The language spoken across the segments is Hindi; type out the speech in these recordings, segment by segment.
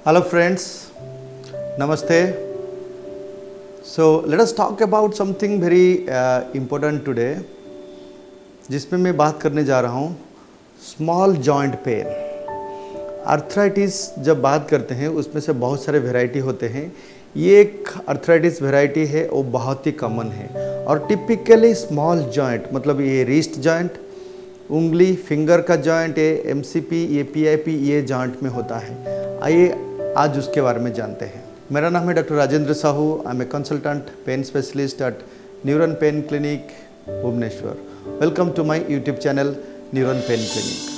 Hello friends, Namaste. So let us talk about something very important today, जिसमें मैं बात करने जा रहा हूँ स्मॉल जॉइंट पेन। आर्थराइटिस जब बात करते हैं उसमें से बहुत सारे वैरायटी होते हैं। ये एक आर्थराइटिस वैरायटी है, वो बहुत ही कॉमन है और टिपिकली स्मॉल जॉइंट मतलब ये रिस्ट जॉइंट, उंगली फिंगर का जॉइंट, ये एमसीपी, ये पीआईपी, ये जॉइंट में होता है। आइए आज उसके बारे में जानते हैं। मेरा नाम है doctor Rajendra Sahu. I am a consultant pain specialist at neuron pain clinic Bhubaneswar. Welcome to my YouTube channel neuron pain clinic.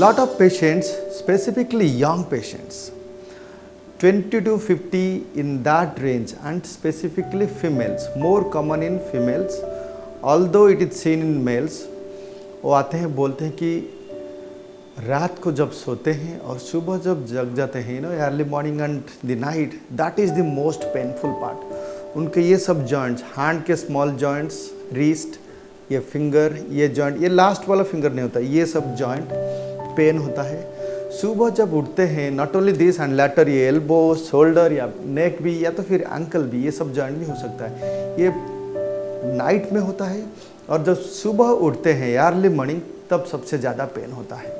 Lot of patients, specifically young patients, 20 to 50 in that range, and specifically females, more common in females, although it is seen in males, वो आते हैं बोलते हैं कि रात को जब सोते हैं और सुबह जब जग जाते हैं, early morning and the night, that is the most painful part. उनके ये सब जॉइंट्स, हैंड के स्मॉल जॉइंट्स, रिस्ट, ये फिंगर, ये जॉइंट, ये लास्ट वाला फिंगर नहीं होता, ये सब जॉइंट पेन होता है। सुबह जब उठते हैं, not only this and later, ये एल्बो, शोल्डर या नेक भी या तो फिर एंकल भी, ये सब जॉइंट भी हो सकता है। ये नाइट में होता है और जब सुबह उठते हैं अर्ली मॉर्निंग, तब सबसे ज़्यादा पेन होता है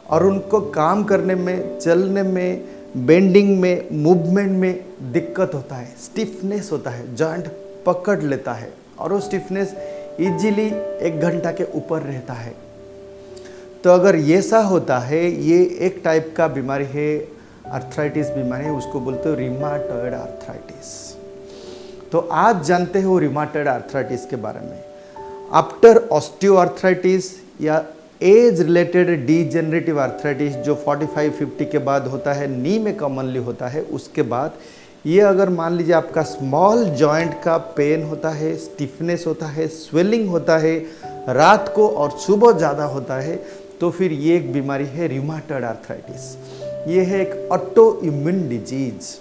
और उनको काम करने में, चलने में, बेंडिंग में, मूवमेंट में दिक्कत होता है। स्टिफनेस होता है, जॉइंट पकड़ लेता है और वो स्टिफनेस इजीली 1 घंटा के ऊपर रहता है। तो अगर ये सा होता है, ये एक टाइप का बीमारी है, आर्थराइटिस बीमारी है, उसको बोलते हो रिमाटॉइड आर्थराइटिस। तो आज जानते हो रिमाटॉइड आर्थराइटिस के बारे में। आफ्टर ऑस्टियोआर्थराइटिस या एज रिलेटेड डीजेनरेटिव आर्थराइटिस जो 45-50 के बाद होता है, नी में कॉमनली होता है, उसके बाद ये अगर मान लीजिए आपका स्मॉल जॉइंट का पेन होता है, स्टिफनेस होता है, स्वेलिंग होता है रात को और सुबह ज़्यादा होता है, तो फिर ये एक बीमारी है रिमाटॉइड आर्थराइटिस। ये है एक auto immune disease.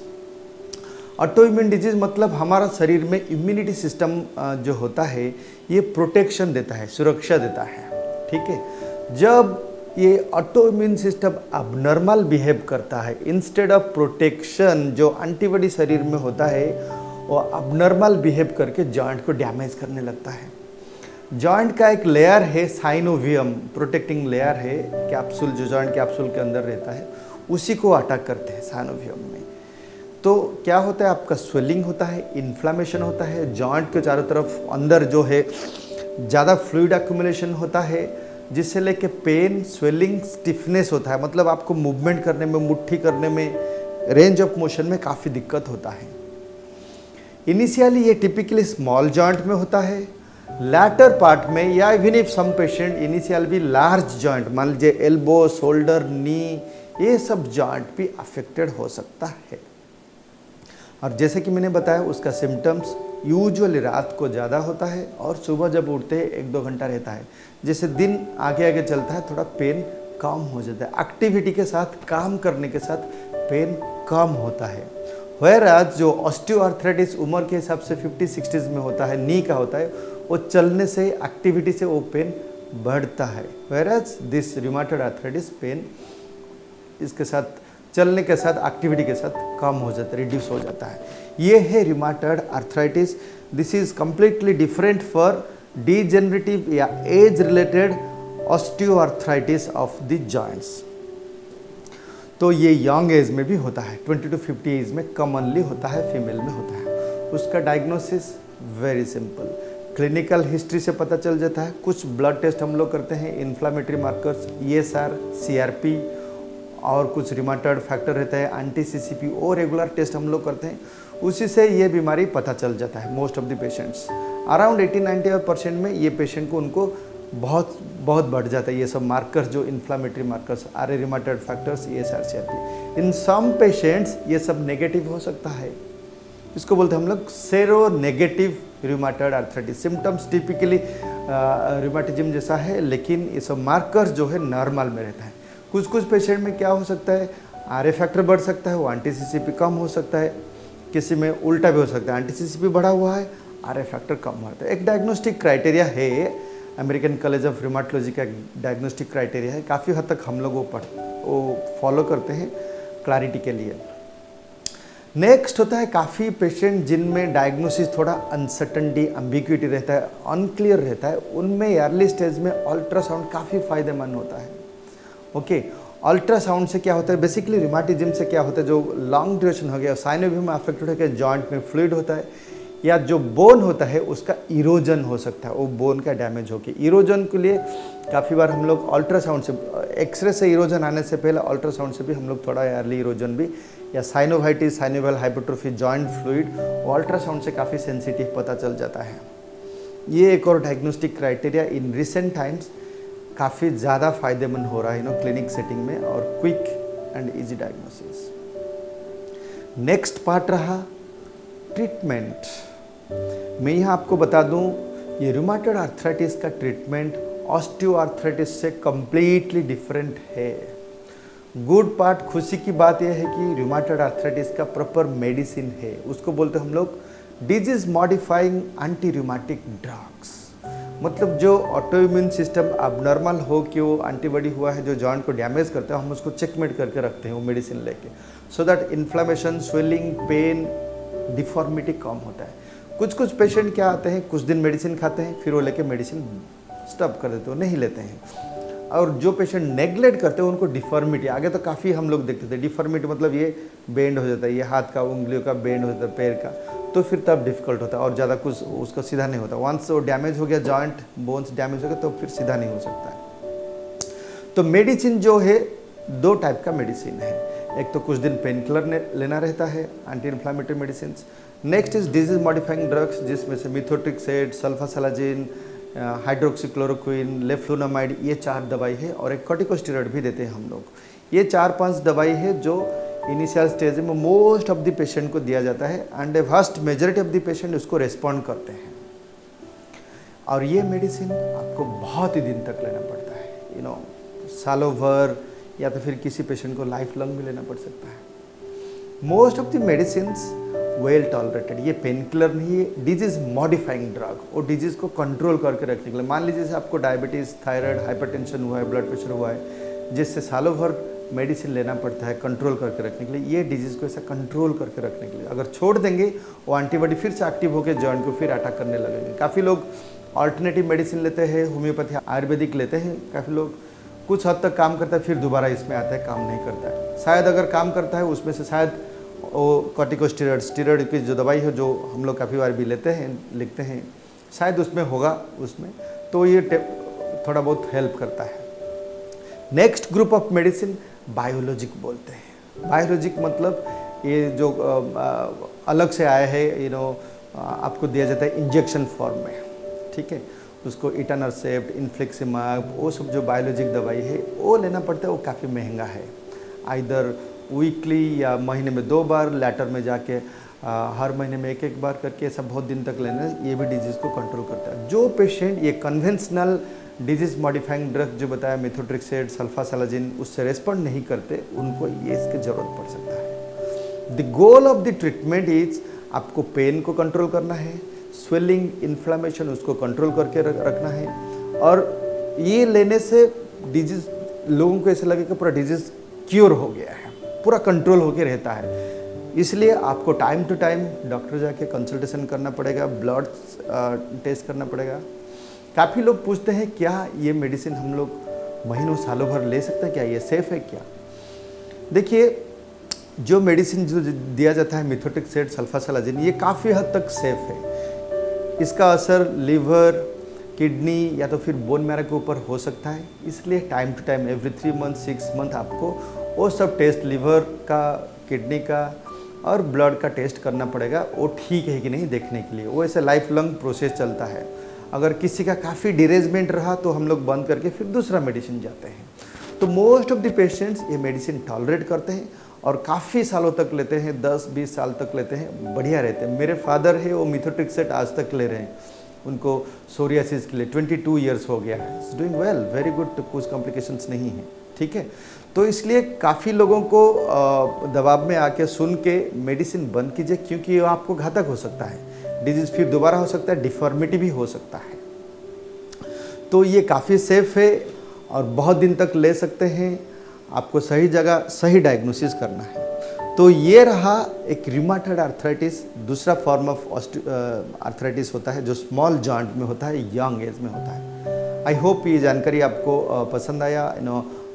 Auto immune disease मतलब हमारा शरीर में इम्यूनिटी सिस्टम जो होता है, ये प्रोटेक्शन देता है, सुरक्षा देता है, ठीक है। जब ये auto immune system abnormal behave करता है, इंस्टेड ऑफ प्रोटेक्शन जो एंटीबॉडी शरीर में होता है, वो अबनॉर्मल बिहेव करके जॉइंट को डैमेज करने लगता है। जॉइंट का एक लेयर है साइनोवियम, प्रोटेक्टिंग लेयर है, कैप्सूल जो जॉइंट कैप्सूल के अंदर रहता है, उसी को अटैक करते हैं साइनोवियम में। तो क्या होता है, आपका स्वेलिंग होता है, इन्फ्लामेशन होता है, जॉइंट के चारों तरफ अंदर जो है ज़्यादा फ्लूइड एक्यूमुलेशन होता है, जिससे लेके पेन, स्वेलिंग, स्टिफनेस होता है। मतलब आपको मूवमेंट करने में, मुट्ठी करने में, रेंज ऑफ मोशन में काफ़ी दिक्कत होता है। इनिशियली ये टिपिकली स्मॉल जॉइंट में होता है, लैटर पार्ट में या even if some patient initial भी लार्ज जॉइंट, मान लीजिए एल्बो, शोल्डर, नी, ये सब जॉइंट भी अफेक्टेड हो सकता है। और जैसे कि मैंने बताया, उसका सिम्टम्स यूजुअली रात को ज़्यादा होता है और सुबह जब उठते हैं 1-2 घंटा रहता है। जैसे दिन आगे आगे चलता है, थोड़ा पेन कम हो जाता है, एक्टिविटी के साथ, काम करने के साथ पेन कम होता है। व्हेयरएज जो ऑस्टियोआर्थराइटिस उम्र के हिसाब से 50-60s में होता है, नी का होता है, वो चलने से, एक्टिविटी से वो पेन बढ़ता है। व्हेयरएज दिस रिमाटॉइड आर्थराइटिस पेन इसके साथ, चलने के साथ, एक्टिविटी के साथ कम हो जाता है, रिड्यूस हो जाता है। ये है rheumatoid arthritis. This is completely different for degenerative या age related osteoarthritis of the joints. तो ये यंग एज में भी होता है, 20 to 50 एज में कॉमनली होता है, फीमेल में होता है। उसका diagnosis very simple, clinical history से पता चल जाता है। कुछ ब्लड टेस्ट हम लोग करते हैं, इन्फ्लामेटरी मार्कर्स, ESR, CRP और कुछ रिमाटॉइड फैक्टर रहता है, एंटी-CCP, और रेगुलर टेस्ट हम लोग करते हैं। उसी से ये बीमारी पता चल जाता है। Most of the patients, around 80-90% में ये पेशेंट को उनको बहुत बढ़ जाता है ये सब मार्कर्स, जो inflammatory markers, RA, rheumatoid factors, ESR, CRP। In some patients ये सब नेगेटिव हो सकता है, इसको बोलते हैं हम लोग sero negative rheumatoid arthritis. Symptoms typically rheumatism जैसा है, लेकिन ये सब मार्कर्स जो है नॉर्मल में रहता है। कुछ पेशेंट में क्या हो सकता है, RA फैक्टर बढ़ सकता है, वो एंटी-CCP कम हो सकता है, किसी में उल्टा भी हो सकता है, एंटी-CCP बढ़ा हुआ है, RA फैक्टर कम होता है। एक डायग्नोस्टिक क्राइटेरिया है अमेरिकन कॉलेज ऑफ रूमेटोलॉजी का डायग्नोस्टिक क्राइटेरिया है, काफ़ी हद तक हम लोग वो फॉलो करते हैं क्लैरिटी के लिए। नेक्स्ट होता है काफ़ी पेशेंट जिनमें डायग्नोसिस थोड़ा अनसर्टनटी, एम्बिग्युइटी रहता है, अनक्लियर रहता है, उनमें अर्ली स्टेज में अल्ट्रासाउंड काफ़ी फायदेमंद होता है। ओके, अल्ट्रासाउंड से क्या होता है, बेसिकली रिमाटिज्म से क्या होता है, जो लॉन्ग ड्यूरेशन हो गया, साइनोवियम अफेक्टेड होकर जॉइंट में फ्लूइड होता है, या जो बोन होता है उसका इरोजन हो सकता है, वो बोन का डैमेज होकर। इरोजन के लिए काफ़ी बार हम लोग अल्ट्रासाउंड से, एक्सरे से इरोजन आने से पहले अल्ट्रासाउंड से भी हम लोग थोड़ा अर्ली इरोजन भी, या synovitis, synovial hypertrophy, joint fluid, वो अल्ट्रासाउंड से काफ़ी सेंसिटिव पता चल जाता है। ये एक और diagnostic criteria in recent times काफ़ी ज़्यादा फायदेमंद हो रहा है क्लिनिक सेटिंग में, और quick and easy diagnosis. Next part रहा ट्रीटमेंट। मैं यहाँ आपको बता दूँ, ये रूमेटॉइड आर्थराइटिस का ट्रीटमेंट ऑस्टियोआर्थराइटिस से कम्प्लीटली डिफरेंट है। गुड पार्ट, खुशी की बात यह है कि रूमेटॉइड आर्थराइटिस का प्रॉपर मेडिसिन है, उसको बोलते हैं हम लोग disease modifying anti rheumatic drugs. मतलब जो ऑटोइम्यून सिस्टम अबनॉर्मल हो कि वो एंटीबॉडी हुआ है जो जॉइंट को डैमेज करता है, हम उसको चेकमेट करके रखते हैं वो मेडिसिन लेके, so that inflammation, swelling, pain, deformity कम होता है। कुछ पेशेंट क्या आते हैं, कुछ दिन मेडिसिन खाते हैं, फिर वो लेके मेडिसिन स्टॉप कर देते हो, नहीं लेते हैं। और जो पेशेंट नेग्लेक्ट करते हैं उनको डिफॉर्मिटी, आगे तो काफ़ी हम लोग देखते थे, डिफॉर्मिटी मतलब ये बेंड हो जाता है, ये हाथ का, उंगलियों का बेंड हो जाता है, पैर का, तो फिर तब डिफ़िकल्ट होता है और ज़्यादा कुछ उसका सीधा नहीं होता। वंस वो डैमेज हो गया, जॉइंट बोन्स डैमेज हो गया, तो फिर सीधा नहीं हो सकता है। तो मेडिसिन जो है, दो टाइप का मेडिसिन है, एक तो कुछ दिन पेन किलर लेना रहता है, anti inflammatory medicine. Next is disease modifying drugs, जिसमें से मिथोट्रिक्सेट, सल्फासालाजिन, हाइड्रोक्सीक्लोरोक्विन, लेफ्लुनामाइड, ये 4 दवाई है, और एक कॉर्टिकोस्टेरॉइड भी देते हैं हम लोग। ये 4-5 दवाई है जो इनिशियल स्टेज में मोस्ट ऑफ द पेशेंट को दिया जाता है, and a vast majority of the patient उसको रेस्पॉन्ड करते हैं। और ये मेडिसिन आपको बहुत ही दिन तक लेना पड़ता है, सालों भर, या तो फिर किसी पेशेंट को लाइफ लॉन्ग भी लेना पड़ सकता है। Most of the medicine well tolerated. ये पेन किलर नहीं है, डिजीज मॉडिफाइंग ड्रग, और डिजीज को कंट्रोल करके रखने के लिए। मान लीजिए आपको डायबिटीज़, थायराइड, हाइपरटेंशन हुआ है, ब्लड प्रेशर हुआ है, जिससे सालों भर मेडिसिन लेना पड़ता है कंट्रोल करके रखने के लिए। ये डिजीज़ को ऐसा कंट्रोल करके रखने के लिए, अगर छोड़ देंगे वो एंटीबॉडी फिर से एक्टिव होकर जॉइंट को फिर अटैक करने लगेंगे। काफ़ी लोग अल्टरनेटिव मेडिसिन लेते हैं, होम्योपैथी, आयुर्वेदिक लेते हैं, काफ़ी लोग कुछ हद तक काम करता है, फिर दोबारा इसमें आता है, काम नहीं करता है। शायद अगर काम करता है उसमें से शायद वो कॉर्टिकोस्टेरॉइड, स्टेरॉइड की जो दवाई है, जो हम लोग काफ़ी बार भी लेते हैं, लिखते हैं, शायद उसमें होगा, उसमें तो ये थोड़ा बहुत हेल्प करता है। Next group of medicine biologic बोलते हैं। बायोलॉजिक मतलब ये जो अलग से आया है, आपको दिया जाता है इंजेक्शन फॉर्म में, ठीक है, उसको इटानरसेप्ट, इन्फ्लिक्सिमाब, वो सब जो बायोलॉजिक दवाई है वो लेना पड़ता है, वो काफ़ी महंगा है। आइदर वीकली या महीने में 2 बार, लेटर में जाके हर महीने में 1-1 बार करके, ऐसा बहुत दिन तक लेना, ये भी डिजीज़ को कंट्रोल करता है। जो पेशेंट ये कन्वेंशनल डिजीज मॉडिफाइंग ड्रग जो बताया, मिथोट्रिक्सेट, सल्फासालाजिन, उससे रेस्पॉन्ड नहीं करते, उनको ये इसकी ज़रूरत पड़ सकता है। The goal of the treatment is, आपको पेन को कंट्रोल करना है, स्वेलिंग, इन्फ्लामेशन, उसको कंट्रोल करके रखना है, और ये लेने से डिजीज, लोगों को ऐसा लगे कि पूरा डिजीज क्योर हो गया है, पूरा कंट्रोल होके रहता है। इसलिए आपको टाइम टू टाइम डॉक्टर जाके कंसल्टेशन करना पड़ेगा, ब्लड टेस्ट करना पड़ेगा। काफ़ी लोग पूछते हैं क्या ये मेडिसिन हम लोग महीनों सालों भर ले सकते हैं, क्या ये सेफ़ है क्या? देखिए, जो मेडिसिन जो दिया जाता है मिथोट्रिक्सेट, सल्फासालाजिन, ये काफ़ी हद तक सेफ़ है। इसका असर लिवर, किडनी या तो फिर बोन मैरो के ऊपर हो सकता है, इसलिए time to time every 3 month 6 month आपको वो सब टेस्ट, लिवर का, किडनी का और ब्लड का टेस्ट करना पड़ेगा, वो ठीक है कि नहीं देखने के लिए। वो ऐसे लाइफ लॉन्ग प्रोसेस चलता है। अगर किसी का काफ़ी डिरेजमेंट रहा तो हम लोग बंद करके फिर दूसरा मेडिसिन जाते हैं। तो मोस्ट ऑफ द पेशेंट्स ये मेडिसिन टॉलरेट करते हैं और काफ़ी सालों तक लेते हैं, 10-20 साल तक लेते हैं, बढ़िया रहते हैं। मेरे फादर है, वो मिथोट्रिक्सेट आज तक ले रहे हैं, उनको सोरियासिस के लिए 22 ईयर्स हो गया है। It's doing well, very good, कुछ कॉम्प्लिकेशंस नहीं है, ठीक है। तो इसलिए काफ़ी लोगों को दबाव में आके सुन के मेडिसिन बंद कीजिए, क्योंकि ये आपको घातक हो सकता है, डिजीज़ फिर दोबारा हो सकता है, डिफॉर्मिटी भी हो सकता है। तो ये काफ़ी सेफ़ है और बहुत दिन तक ले सकते हैं। आपको सही जगह सही डायग्नोसिस करना है। तो ये रहा एक रिमाटॉइड आर्थराइटिस, दूसरा फॉर्म ऑफ आर्थराइटिस होता है जो स्मॉल जॉइंट में होता है, यंग एज में होता है। आई होप ये जानकारी आपको पसंद आया।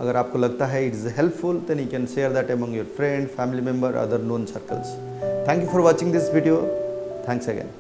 अगर आपको लगता है it is helpful then you can share that among your friend, family member, other known circles. Thank you for watching this video. Thanks again.